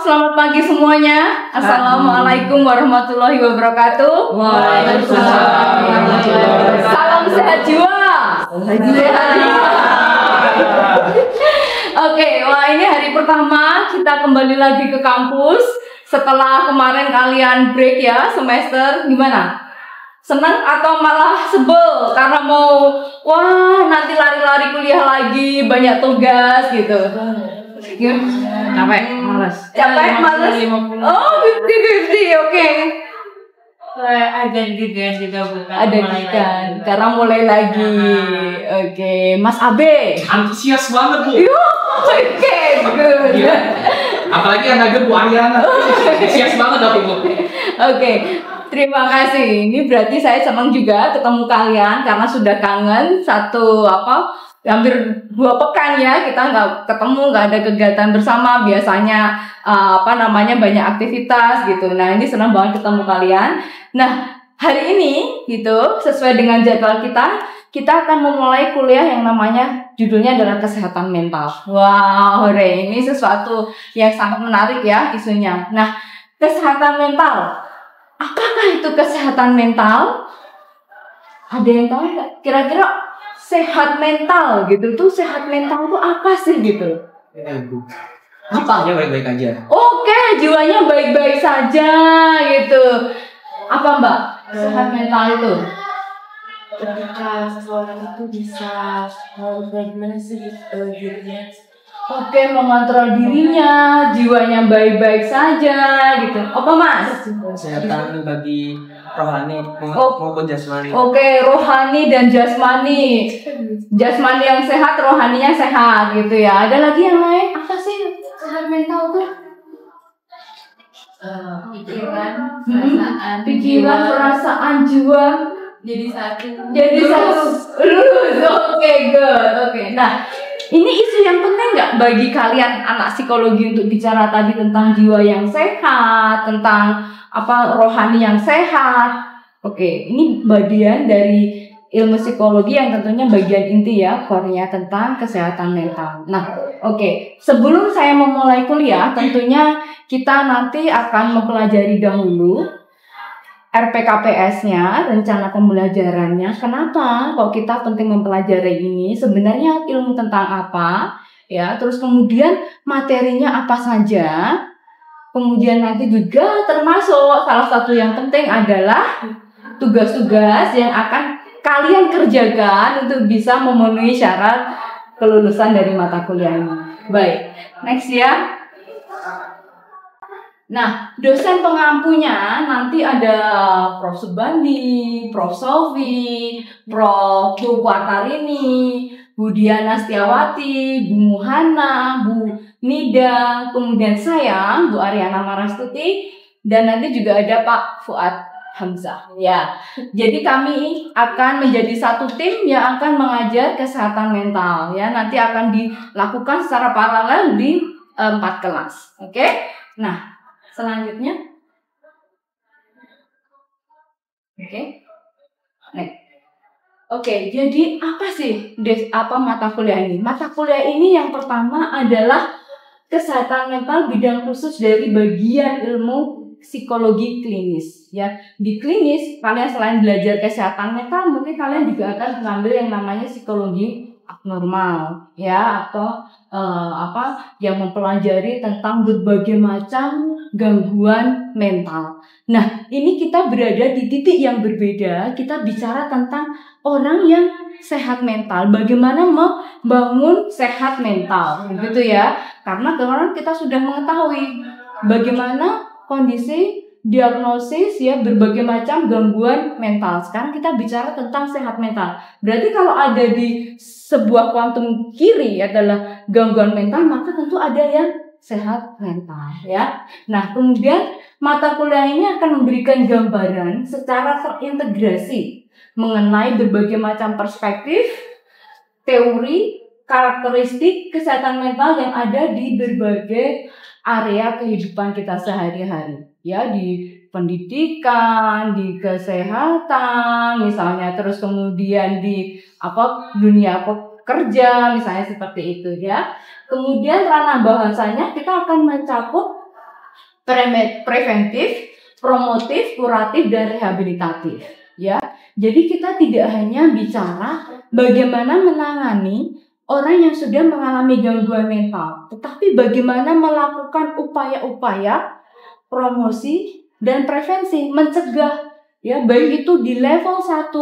selamat pagi semuanya. Assalamualaikum warahmatullahi wabarakatuh. Waalaikumsalam warahmatullahi wabarakatuh. Salam sehat jiwa. Sehat jiwa. Oke, wah ini hari pertama kita kembali lagi ke kampus. Setelah kemarin kalian break ya semester, gimana? Senang atau malah sebel karena mau nanti lari-lari kuliah lagi, banyak tugas gitu. Capek, males. Oh, 50-50, oke. Ada juga bukan. Ada juga, karena mulai lagi. Oke, Mas Abe. Antusias banget Bu. Oke, good. Iya. Apalagi anak Bu Ariana. Antusias banget aku Bu. Oke, terima kasih. Ini berarti saya senang juga ketemu kalian karena sudah kangen hampir 2 pekan ya kita nggak ketemu, nggak ada kegiatan bersama. Biasanya banyak aktivitas gitu. Nah ini senang banget ketemu kalian. Nah hari ini gitu sesuai dengan jadwal kita akan memulai kuliah yang namanya judulnya adalah kesehatan mental. Wow, hore, ini sesuatu yang sangat menarik ya isunya. Nah kesehatan mental, apakah itu kesehatan mental? Ada yang tahu nggak? Kira-kira sehat mental gitu tuh, sehat mental tuh apa sih gitu? Bu. Apa? Ya baik-baik aja. Oke, jiwanya baik-baik saja gitu. Apa Mbak? Sehat mental itu? Ketika seseorang itu bisa bagaimana sih dirinya. Oke, mengontrol dirinya, jiwanya baik-baik saja gitu. Apa Mas? Kesehatan bagi rohani maupun jasmani. Oke, rohani dan jasmani. Jasmani yang sehat, rohaninya sehat gitu ya. Ada lagi yang lain? Apa sih sehat mental tuh? Pikiran, perasaan, jiwa jadi satu. Oke, good. Oke. Nah, ini isu yang penting nggak bagi kalian anak psikologi untuk bicara tadi tentang jiwa yang sehat, tentang rohani yang sehat. Oke, ini bagian dari ilmu psikologi yang tentunya bagian inti ya, core-nya tentang kesehatan mental. Nah, oke, sebelum saya memulai kuliah, tentunya kita nanti akan mempelajari dahulu RPKPS-nya, rencana pembelajarannya. Kenapa kok kita penting mempelajari ini? Sebenarnya ilmu tentang apa? Ya, terus kemudian materinya apa saja? Kemudian nanti juga termasuk salah satu yang penting adalah tugas-tugas yang akan kalian kerjakan untuk bisa memenuhi syarat kelulusan dari mata kuliah ini. Baik, next ya. Nah, dosen pengampunya nanti ada Prof. Subandi, Prof. Sofi, Prof. Tukwatarini, Bu Diana Setiawati, Bu Muhana, Bu Nida, kemudian saya, Bu Ariana Marastuti, dan nanti juga ada Pak Fuad Hamzah. Ya, jadi kami akan menjadi satu tim yang akan mengajar kesehatan mental. Ya, nanti akan dilakukan secara paralel di 4 kelas. Oke? Nah, selanjutnya, Oke, jadi apa sih mata kuliah ini? Mata kuliah ini yang pertama adalah kesehatan mental bidang khusus dari bagian ilmu psikologi klinis. Ya, di klinis kalian selain belajar kesehatan mental, mungkin kalian juga akan mengambil yang namanya psikologi abnormal, ya, atau yang mempelajari tentang berbagai macam gangguan mental. Nah, ini kita berada di titik yang berbeda. Kita bicara tentang orang yang sehat mental, bagaimana membangun sehat mental, gitu ya. Karena kemarin kita sudah mengetahui bagaimana kondisi diagnosis ya berbagai macam gangguan mental. Sekarang kita bicara tentang sehat mental. Berarti kalau ada di sebuah kuantum kiri adalah gangguan mental, maka tentu ada yang sehat mental ya. Nah, kemudian mata kuliah ini akan memberikan gambaran secara terintegrasi mengenai berbagai macam perspektif, teori, karakteristik kesehatan mental yang ada di berbagai area kehidupan kita sehari-hari. Ya, di pendidikan, di kesehatan, misalnya, terus kemudian di dunia kerja, misalnya seperti itu ya. Kemudian ranah bahasanya kita akan mencakup preventif, promotif, kuratif, dan rehabilitatif. Ya, jadi kita tidak hanya bicara bagaimana menangani orang yang sudah mengalami gangguan mental, tetapi bagaimana melakukan upaya-upaya promosi dan prevensi, mencegah, ya, baik itu di level 1,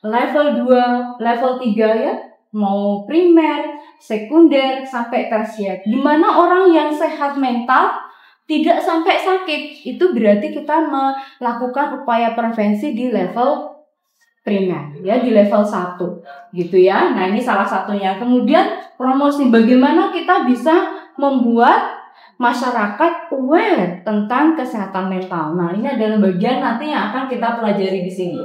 level 2, level 3, ya, mau primer, sekunder, sampai tersier. Di mana orang yang sehat mental tidak sampai sakit, itu berarti kita melakukan upaya prevensi di level primer, ya, di level 1 gitu ya. Nah, ini salah satunya. Kemudian promosi, bagaimana kita bisa membuat masyarakat aware tentang kesehatan mental. Nah, ini adalah bagian nanti yang akan kita pelajari di sini.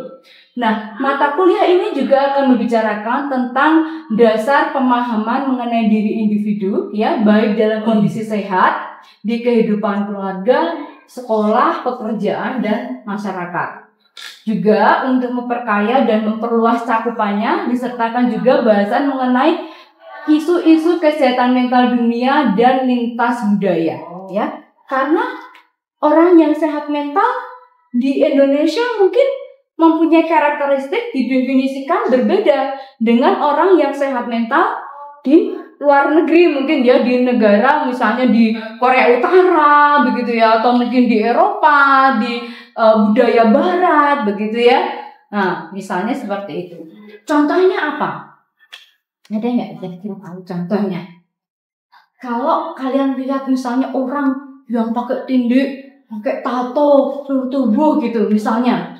Nah, mata kuliah ini juga akan membicarakan tentang dasar pemahaman mengenai diri individu, ya, baik dalam kondisi sehat, di kehidupan keluarga, sekolah, pekerjaan, dan masyarakat. Juga untuk memperkaya dan memperluas cakupannya, disertakan juga bahasan mengenai isu-isu kesehatan mental dunia dan lintas budaya, ya. Karena orang yang sehat mental di Indonesia mungkin mempunyai karakteristik didefinisikan berbeda dengan orang yang sehat mental di luar negeri, mungkin dia di negara misalnya di Korea Utara begitu ya, atau mungkin di Eropa, di budaya barat begitu ya. Nah, misalnya seperti itu. Contohnya apa? Ada nggak kira-kira tahu contohnya? Kalau kalian lihat misalnya orang yang pakai tindik, pakai tato seluruh tubuh gitu misalnya,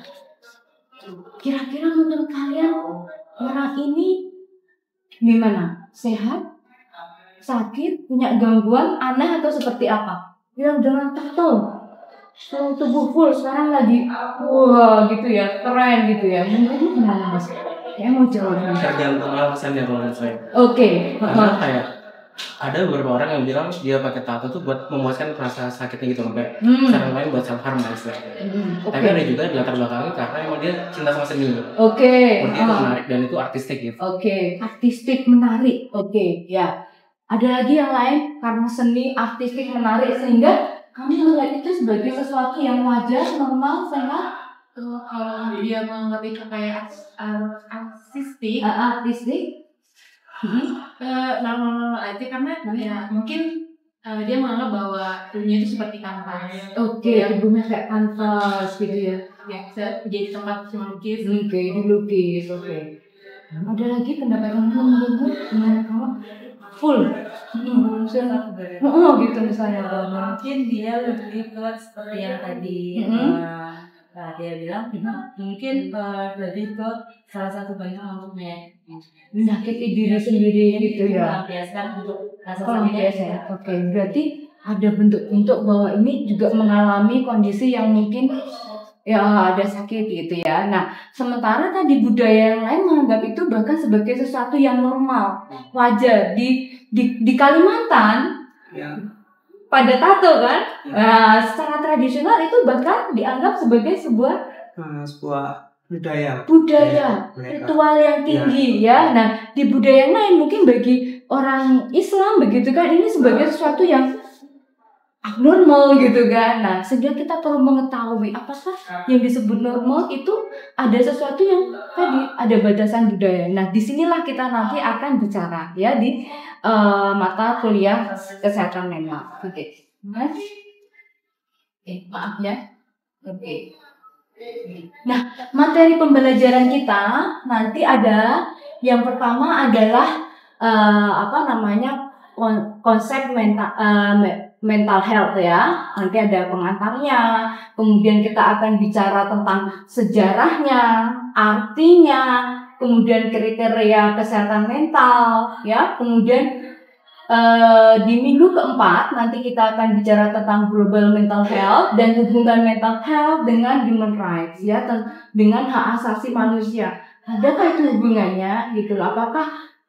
kira-kira menurut kalian orang ini gimana? Sehat? Sakit? Punya gangguan? Aneh atau seperti apa? Yang dengan tato seluruh tubuh full sekarang lagi wah gitu ya, keren gitu ya. Menurutmu gimana Mas? Ya mau jawab. Tergantung alasannya kalau menurut saya. Oke. Karena kayak ada beberapa orang yang bilang dia pakai tato tuh buat memuaskan rasa sakitnya gitu, kayak cara lain buat self harm lah istilahnya. Tapi ada juga di latar belakangnya karena emang dia cinta sama seni. Seperti itu menarik dan itu artistik gitu. Artistik menarik. Ya. Ada lagi yang lain karena seni artistik menarik sehingga kami melihat itu sebagai sesuatu yang wajar, normal, sehat. Kalau dia menganggap itu kayak artistik, normal aja karena ya mungkin dia menganggap bahwa dunia itu seperti kanvas. Tubuhnya kayak kanvas gitu ya. Ya, bisa jadi tempat melukis. Dilukis. Ada lagi pendapat kamu gimana kamu? Full. Gitu misalnya. Mungkin dia lebih ke seperti yang tadi dia bilang, mungkin lebih ke salah satu bentuk untuk menyakiti diri sendiri gitu ya. Melampiaskan untuk rasa sakitnya. Berarti ada bentuk-bentuk bahwa ini juga mengalami kondisi yang mungkin ya ada sakit gitu ya. Nah, sementara tadi budaya yang lain menganggap itu bahkan sebagai sesuatu yang normal, wajar. Di Kalimantan pada tato kan, secara tradisional itu bahkan dianggap sebagai sebuah budaya ritual yang tinggi ya. Nah, di budaya yang lain mungkin bagi orang Islam begitu kan ini sebagai sesuatu yang abnormal gitu kan. Nah, sehingga kita perlu mengetahui apakah yang disebut normal itu ada sesuatu yang tadi ada batasan budaya. Nah, disinilah kita nanti akan bicara ya di mata kuliah kesehatan mental. Mas, maaf ya. Nah, materi pembelajaran kita nanti ada yang pertama adalah konsep mental health ya. Nanti ada pengantarnya. Kemudian kita akan bicara tentang sejarahnya, artinya, kemudian kriteria kesehatan mental ya. Kemudian di minggu keempat nanti kita akan bicara tentang global mental health dan hubungan mental health dengan human rights ya, dengan hak asasi manusia. Adakah itu hubungannya gitu? Apakah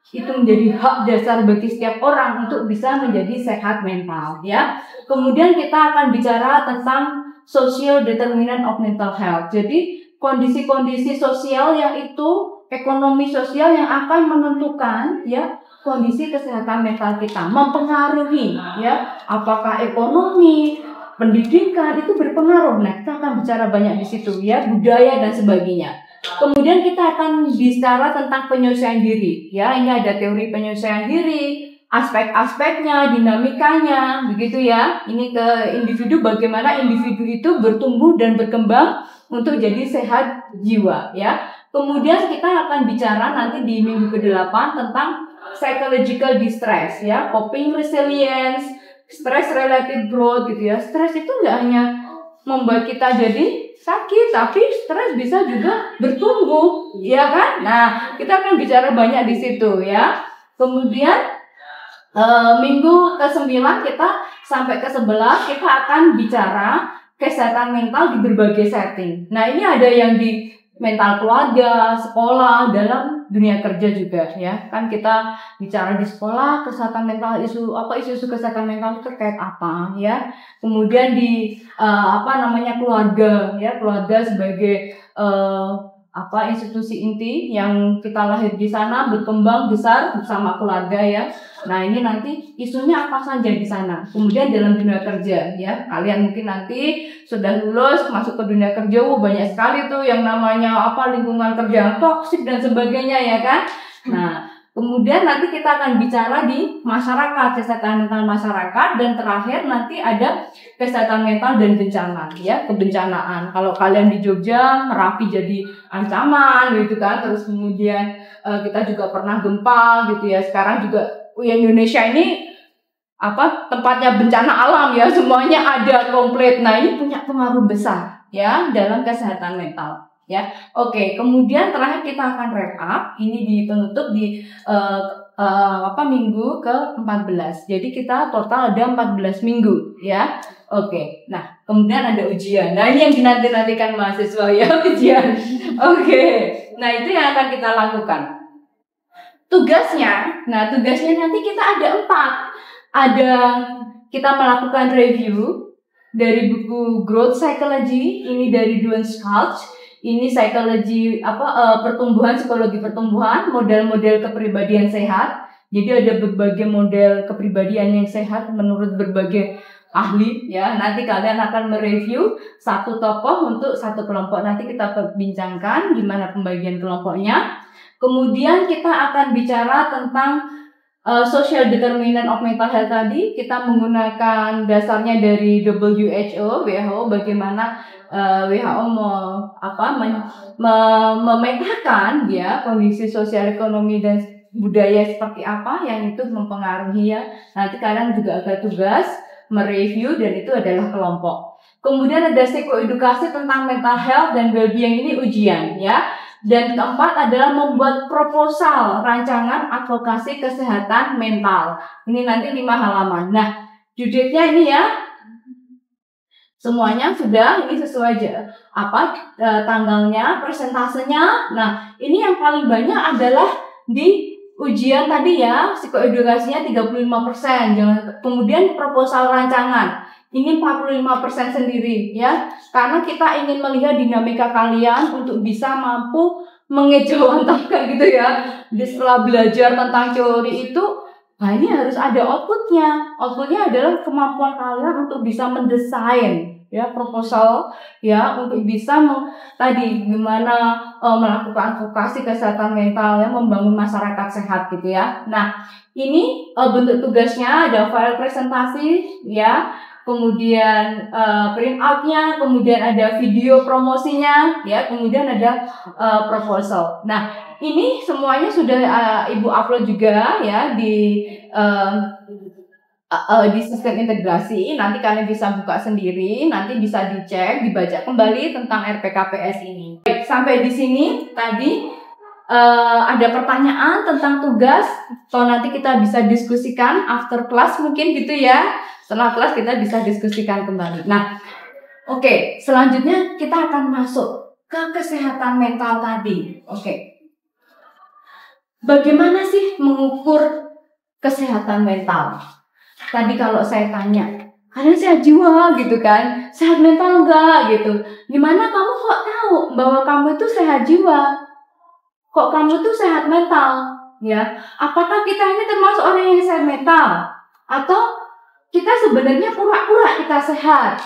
itu menjadi hak dasar bagi setiap orang untuk bisa menjadi sehat mental ya. Kemudian kita akan bicara tentang social determinant of mental health. Jadi kondisi-kondisi sosial yang itu ekonomi sosial yang akan menentukan ya kondisi kesehatan mental kita, mempengaruhi ya apakah ekonomi, pendidikan itu berpengaruh. Nah, kita akan bicara banyak di situ ya, budaya dan sebagainya. Kemudian kita akan bicara tentang penyelesaian diri ya. Ini ada teori penyelesaian diri, aspek-aspeknya, dinamikanya, begitu ya. Ini ke individu, bagaimana individu itu bertumbuh dan berkembang untuk jadi sehat jiwa ya. Kemudian kita akan bicara nanti di minggu ke-8 tentang psychological distress ya, coping resilience, stress related growth gitu ya. Stres itu nggak hanya membuat kita jadi sakit, tapi stres bisa juga bertumbuh, ya kan? Nah, kita akan bicara banyak di situ ya. Kemudian minggu ke-9 kita sampai ke-11 kita akan bicara kesehatan mental di berbagai setting. Nah, ini ada yang di mental keluarga, sekolah, dalam dunia kerja juga ya. Kan kita bicara di sekolah kesehatan mental, isu kesehatan mental itu terkait apa ya. Kemudian di keluarga ya, keluarga sebagai institusi inti yang kita lahir di sana, berkembang besar bersama keluarga ya. Nah, ini nanti isunya apa saja di sana. Kemudian dalam dunia kerja ya, kalian mungkin nanti sudah lulus masuk ke dunia kerja, banyak sekali tuh yang namanya lingkungan kerja yang toksik dan sebagainya ya kan. Nah, kemudian nanti kita akan bicara di masyarakat, kesehatan mental masyarakat, dan terakhir nanti ada kesehatan mental dan bencana ya, kebencanaan. Kalau kalian di Jogja, Merapi jadi ancaman gitu kan. Terus kemudian kita juga pernah gempa gitu ya. Sekarang juga Indonesia ini tempatnya bencana alam ya, semuanya ada komplit. Nah, ini punya pengaruh besar ya dalam kesehatan mental ya. Oke, kemudian terakhir kita akan wrap up. Ini penutup di minggu ke-14. Jadi kita total ada 14 minggu ya. Oke. Nah, kemudian ada ujian. Nah, ini yang dinanti-nantikan mahasiswa ya, ujian. Oke. Nah, itu yang akan kita lakukan. Tugasnya nanti kita ada 4. Ada kita melakukan review dari buku Growth Psychology, ini dari Duane Schultz. Ini psikologi psikologi pertumbuhan, model-model kepribadian sehat. Jadi ada berbagai model kepribadian yang sehat menurut berbagai ahli ya. Nanti kalian akan mereview satu tokoh untuk satu kelompok. Nanti kita perbincangkan gimana pembagian kelompoknya. Kemudian kita akan bicara tentang social determinant of mental health tadi. Kita menggunakan dasarnya dari WHO, bagaimana WHO memetakan ya kondisi sosial ekonomi dan budaya seperti apa yang itu mempengaruhi ya. Nanti kalian juga ada tugas mereview dan itu adalah kelompok. Kemudian ada psikoedukasi tentang mental health dan well-being, ini ujian ya. Dan keempat adalah membuat proposal rancangan advokasi kesehatan mental. Ini nanti 5 halaman. Nah, due date-nya ini ya. Semuanya sudah ini sesuai aja. Tanggalnya, persentasenya. Nah, ini yang paling banyak adalah di ujian tadi ya, psikoedukasinya 35%. Kemudian proposal rancangan. Ingin 45% sendiri ya, karena kita ingin melihat dinamika kalian untuk bisa mampu mengejawantahkan gitu ya. Setelah belajar tentang teori itu, nah ini harus ada outputnya. Outputnya adalah kemampuan kalian untuk bisa mendesain ya proposal ya, untuk bisa gimana melakukan advokasi kesehatan mental ya, membangun masyarakat sehat gitu ya. Nah, ini bentuk tugasnya ada file presentasi ya. Kemudian print out-nya, kemudian ada video promosinya, ya, kemudian ada proposal. Nah, ini semuanya sudah Ibu upload juga ya di sistem integrasi. Nanti kalian bisa buka sendiri, nanti bisa dicek, dibaca kembali tentang RPKPS ini. Baik, sampai di sini tadi ada pertanyaan tentang tugas, atau nanti kita bisa diskusikan after class mungkin gitu ya. Setelah kelas kita bisa diskusikan kembali. Nah, oke, selanjutnya kita akan masuk ke kesehatan mental tadi. Oke. Bagaimana sih mengukur kesehatan mental? Tadi kalau saya tanya, kalian sehat jiwa gitu kan? Sehat mental enggak gitu? Gimana kamu kok tahu bahwa kamu itu sehat jiwa? Kok kamu itu sehat mental? Ya, apakah kita ini termasuk orang yang sehat mental? Atau kita sebenarnya pura-pura kita sehat,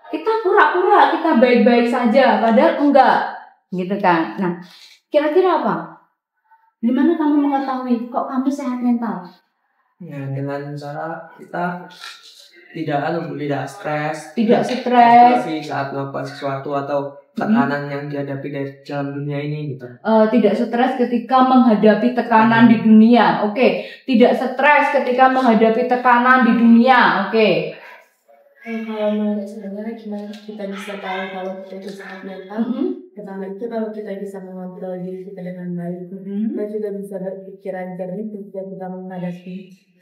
kita pura-pura kita baik-baik saja, padahal enggak, gitu kan. Nah, kira-kira apa? Gimana kamu mengetahui kok kamu sehat mental? Ya, dengan cara kita tidak stres, Tidak saat melakukan sesuatu atau tekanan yang dihadapi dari dalam dunia ini gitu. Tidak stres ketika menghadapi tekanan di dunia. Oke. Tidak stres ketika menghadapi tekanan di dunia. Oke. Kalau menurut sebenarnya gimana kita bisa tahu kalau kita itu sehat mental? Pertama itu kalau kita bisa mengontrol diri kita dengan baik, kita juga bisa berpikiran jernih ketika kita menghadapi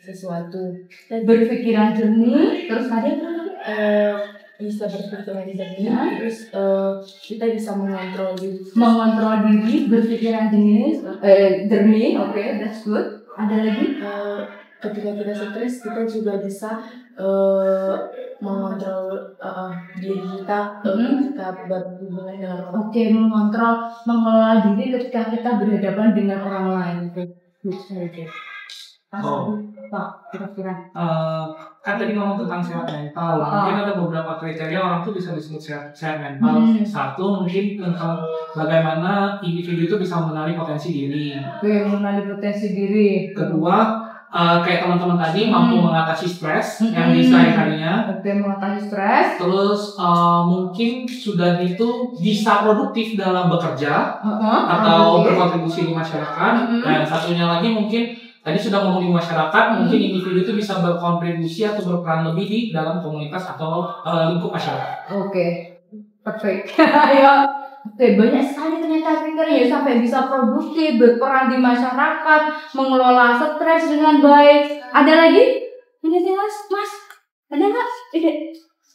sesuatu. Berpikiran jernih, terus tadi bisa berpikiran jernih, terus kita bisa mengontrol diri. Berpikiran jernih. Oke, that's good. Ada lagi? Ketika kita stres, kita juga bisa mengontrol diri kita ketika berhubungan dengan orang. Oke, mengelola diri ketika kita berhadapan dengan orang lain. Oke, Pak, kira-kira. Kan tadi ngomong tentang sehat mental, mungkin ada beberapa kriteria orang tuh bisa disebut sehat mental. Satu mungkin tentang bagaimana individu itu bisa mengenali potensi diri. Oke, mengenali potensi diri. Kedua, kayak teman-teman tadi mampu mengatasi stres yang di sehari-harinya. Oke, mengatasi stres. Terus mungkin sudah itu bisa produktif dalam bekerja atau berkontribusi di masyarakat. Nah, satunya lagi mungkin tadi sudah ngomong di masyarakat, mungkin individu itu bisa berkontribusi atau berperan lebih di dalam komunitas atau lingkup masyarakat. Oke, perfect. Ya. Oke, banyak sekali ternyata kriteria sampai bisa produktif, berperan di masyarakat, mengelola stres dengan baik. Ada lagi? Ini Mas? Ada nggak? Ide?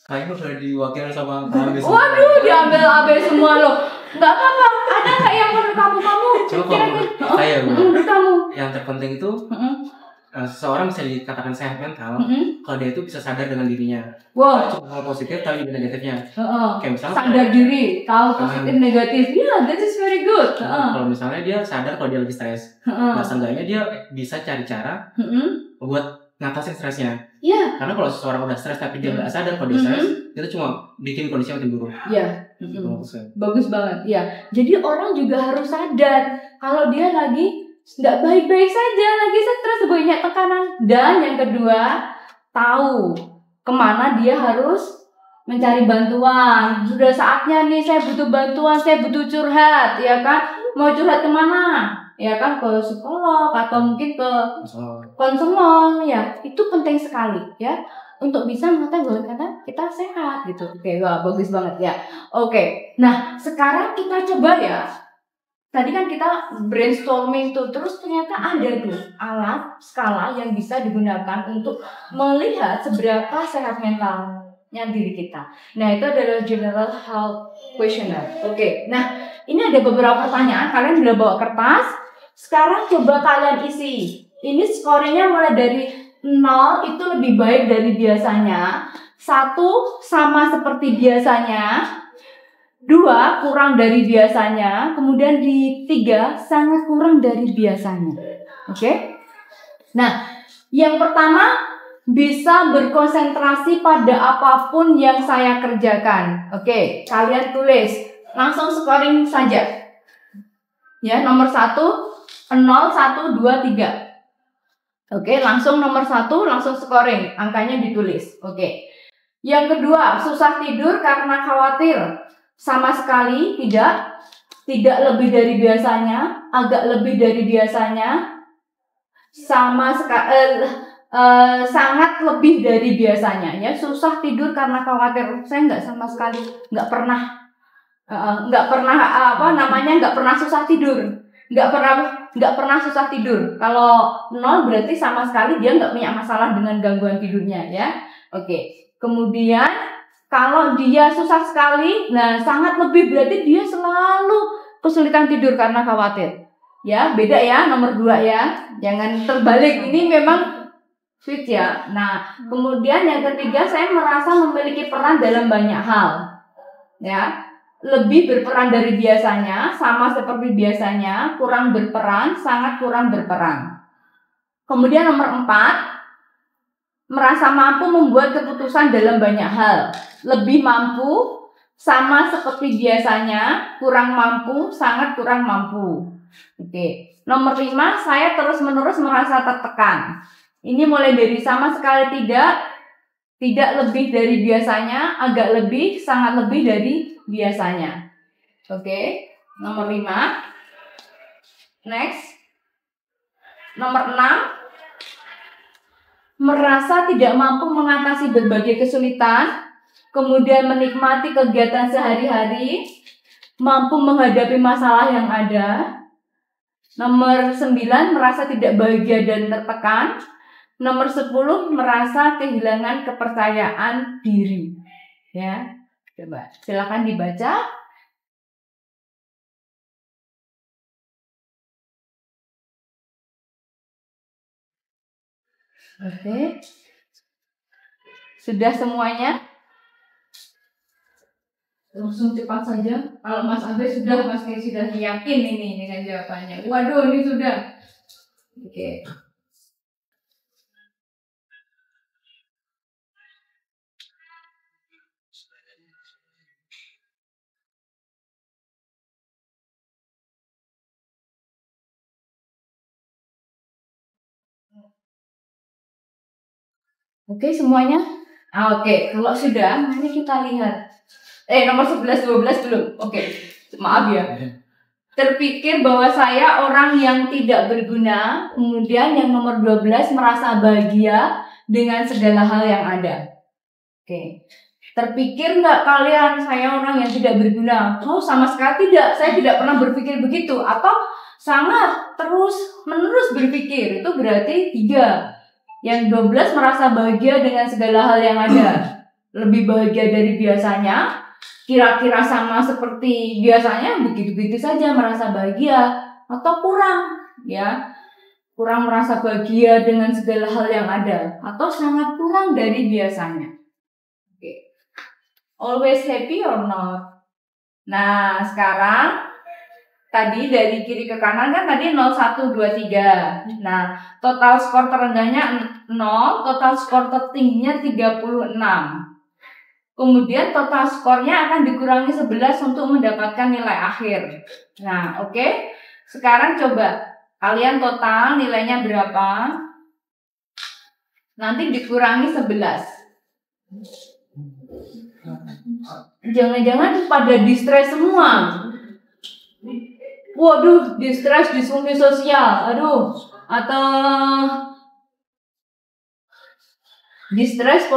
Kayaknya udah diwakilkan sama kamu. Waduh, diambil semua loh. Nggak apa-apa. Ada nggak yang menurut kamu? Coba kalau menurut kamu? Yang terpenting itu seseorang bisa dikatakan sehat mental kalau dia itu bisa sadar dengan dirinya. Wow. Cuma hal positif tapi juga negatifnya. Kayak misalnya sadar diri, tahu positif negatif. that is very good. Kalau misalnya dia sadar kalau dia lagi stres, nah seenggaknya dia bisa cari cara buat ngatasin stresnya. Iya. Karena kalau seseorang udah stres tapi dia nggak sadar kalau dia stres, itu cuma bikin kondisi makin buruk. Iya. Bagus banget. Ya. Jadi orang juga harus sadar kalau dia lagi nggak baik-baik saja, lagi stres, banyak tekanan. Dan yang kedua, tahu kemana dia harus mencari bantuan. Sudah saatnya nih saya butuh bantuan, saya butuh curhat, ya kan? Mau curhat kemana? Ya kan, ke psikolog atau mungkin ke konselor. Ya, itu penting sekali ya untuk bisa mengetahui karena kita sehat gitu. Oke, wah, bagus banget ya. Oke, nah sekarang kita coba ya. Tadi kan kita brainstorming tuh, terus ternyata ada tuh alat skala yang bisa digunakan untuk melihat seberapa sehat mentalnya diri kita. Nah, itu adalah General Health Questionnaire. Oke, nah ini ada beberapa pertanyaan, kalian udah bawa kertas. Sekarang coba kalian isi. Ini skornya mulai dari 0 itu lebih baik dari biasanya, 1 sama seperti biasanya, 2 kurang dari biasanya, kemudian di 3 sangat kurang dari biasanya. Oke? Nah, yang pertama bisa berkonsentrasi pada apapun yang saya kerjakan. Oke, kalian tulis langsung scoring saja. Ya, nomor 1 0 1 2 3. Oke, langsung nomor 1 langsung scoring, angkanya ditulis. Oke. Yang kedua, susah tidur karena khawatir. Sama sekali tidak lebih dari biasanya, agak lebih dari biasanya, sangat lebih dari biasanya ya. Susah tidur karena khawatir. Saya nggak pernah susah tidur, nggak pernah susah tidur. Kalau 0 berarti sama sekali dia nggak punya masalah dengan gangguan tidurnya ya. Oke. Kemudian kalau dia susah sekali, nah sangat lebih berarti dia selalu kesulitan tidur karena khawatir. Ya, beda ya nomor 2 ya. Jangan terbalik, ini memang switch ya. Nah, kemudian yang ketiga, saya merasa memiliki peran dalam banyak hal. Ya, lebih berperan dari biasanya, sama seperti biasanya, kurang berperan, sangat kurang berperan. Kemudian nomor 4, merasa mampu membuat keputusan dalam banyak hal. Lebih mampu, sama seperti biasanya, kurang mampu, sangat kurang mampu. Oke. Nomor 5, saya terus-menerus merasa tertekan. Ini mulai dari sama sekali tidak lebih dari biasanya, agak lebih, sangat lebih dari biasanya. Oke. Nomor 5. Next. Nomor 6. Merasa tidak mampu mengatasi berbagai kesulitan, kemudian menikmati kegiatan sehari-hari, mampu menghadapi masalah yang ada. Nomor 9, merasa tidak bahagia dan tertekan. Nomor 10, merasa kehilangan kepercayaan diri. Ya, coba silakan dibaca. Oke. Sudah semuanya? Langsung cepat saja. Kalau Mas Abe sudah, Mas Kay sudah yakin ini dengan jawabannya. Waduh, ini sudah. Oke. Oke, semuanya? Oke, kalau sudah, mari kita lihat. Nomor 11, 12 belum. Oke, maaf ya. Terpikir bahwa saya orang yang tidak berguna. Kemudian yang nomor 12, merasa bahagia dengan segala hal yang ada. Oke. Terpikir nggak kalian saya orang yang tidak berguna? Oh, sama sekali tidak. Saya tidak pernah berpikir begitu. Atau sangat terus-menerus berpikir. Itu berarti 3. Yang 12 merasa bahagia dengan segala hal yang ada. Lebih bahagia dari biasanya. Kira-kira sama seperti biasanya, begitu-begitu saja merasa bahagia. Atau kurang, ya. Kurang merasa bahagia dengan segala hal yang ada. Atau sangat kurang dari biasanya. Oke. Always happy or not? Nah, sekarang tadi dari kiri ke kanan kan tadi 0, 1, 2, 3. Nah, total skor terendahnya 0, total skor tertingginya 36. Kemudian total skornya akan dikurangi 11 untuk mendapatkan nilai akhir. Nah, oke. Sekarang coba kalian total nilainya berapa? Nanti dikurangi 11. Jangan-jangan pada distress semua. Waduh, distress, disfungsi sosial, aduh, atau distress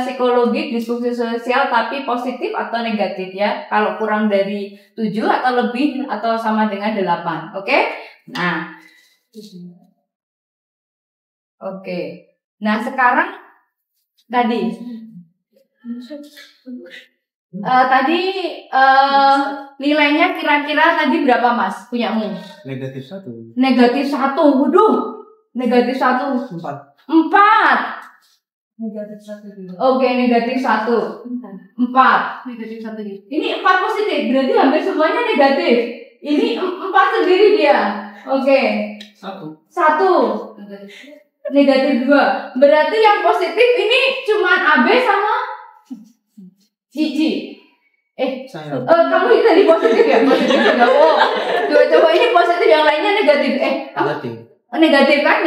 psikologi disfungsi sosial tapi positif atau negatif ya. Kalau kurang dari 7 atau lebih atau sama dengan 8. Oke? Nah. Oke. Nah, sekarang tadi nilainya kira-kira tadi berapa Mas punyamu? Negatif 1. Negatif 1, waduh. Negatif 1. 4. Negatif 1 dulu. Oke, negatif 1. 4. Negatif 1 gitu. Ini 4 positif, berarti hampir semuanya negatif. Ini 4 sendiri dia. Oke. 1. Negatif 2. Berarti yang positif ini cuma AB sama Cici. Kamu tadi positif ya? Positif ya? Oh, coba ini positif, yang lainnya negatif. Negatif kan?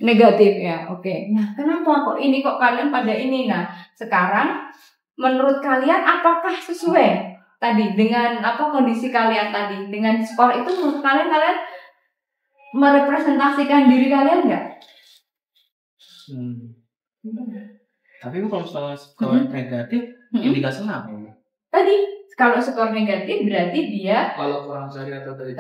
Negatif ya. Oke. Nah, kenapa kok kalian pada ini? Nah, sekarang menurut kalian apakah sesuai tadi dengan kondisi kalian tadi? Dengan skor itu menurut kalian merepresentasikan diri kalian nggak? Tapi kalau skor negatif, indikasi apa? Tadi kalau skor negatif berarti dia kalau kurang dari atau dari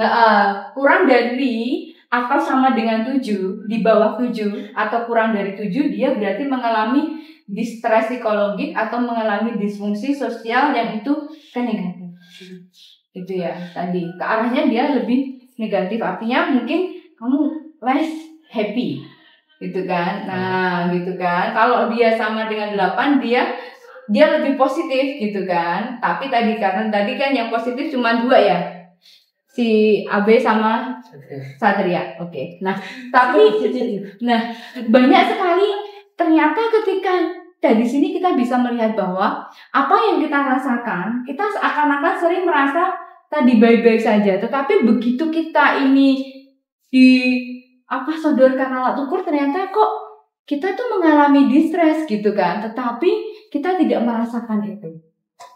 kurang dari atau sama dengan 7, di bawah 7 atau kurang dari 7, dia berarti mengalami distress psikologis atau mengalami disfungsi sosial yang itu negatif. Itu ya tadi ke arahnya dia lebih negatif, artinya mungkin kamu less happy. Gitu kan. Nah, gitu kan. Kalau dia sama dengan 8, dia lebih positif gitu kan. Tapi tadi kan yang positif cuma 2 ya. si AB sama Satria. Oke. Nah, tapi banyak sekali ternyata ketika dari sini kita bisa melihat bahwa apa yang kita rasakan, kita seakan-akan sering merasa tadi baik-baik saja, tetapi begitu kita ini sodorkan alat ukur, ternyata kok kita tuh mengalami distress gitu kan, tetapi kita tidak merasakan itu.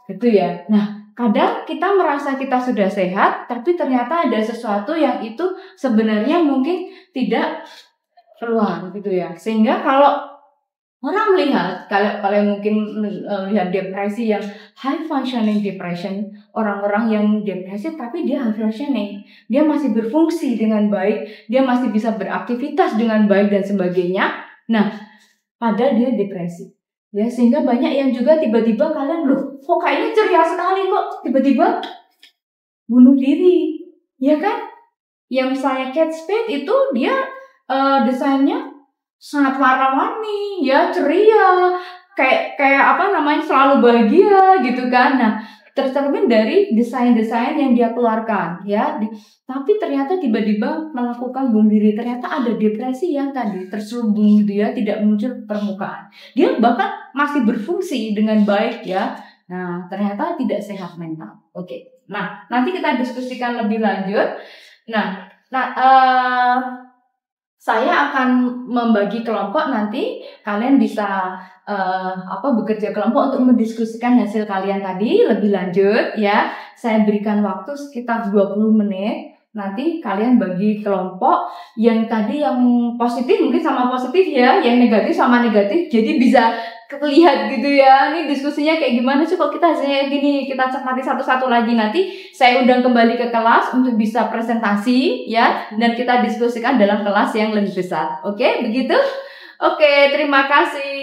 Gitu ya. Nah, kadang kita merasa kita sudah sehat, tapi ternyata ada sesuatu yang itu sebenarnya mungkin tidak keluar gitu ya. Sehingga kalau orang melihat, kalau kalian mungkin melihat depresi yang high functioning depression, orang-orang yang depresi tapi dia high functioning, dia masih berfungsi dengan baik, dia masih bisa beraktivitas dengan baik dan sebagainya. Nah, padahal dia depresi. Ya, sehingga banyak yang juga tiba-tiba kalian kok kayaknya ceria sekali kok tiba-tiba bunuh diri, ya kan? Yang misalnya Kate Spade itu dia desainnya sangat warna-warni, ya ceria, kayak selalu bahagia gitu kan. Nah, tercermin dari desain-desain yang dia keluarkan, ya. Tapi ternyata tiba-tiba melakukan bunuh diri, ternyata ada depresi yang tadi terselubung dia tidak muncul permukaan. Dia bahkan masih berfungsi dengan baik, ya. Nah, ternyata tidak sehat mental. Oke. Nah, nanti kita diskusikan lebih lanjut. Saya akan membagi kelompok, nanti kalian bisa bekerja kelompok untuk mendiskusikan hasil kalian tadi lebih lanjut, ya. Saya berikan waktu sekitar 20 menit. Nanti kalian bagi kelompok, yang tadi yang positif mungkin sama positif ya, yang negatif sama negatif. Jadi bisa terlihat gitu ya, ini diskusinya kayak gimana sih kok kita hasilnya gini. Kita cermati satu-satu lagi, nanti saya undang kembali ke kelas untuk bisa presentasi ya, dan kita diskusikan dalam kelas yang lebih besar. Oke, begitu? Oke, terima kasih.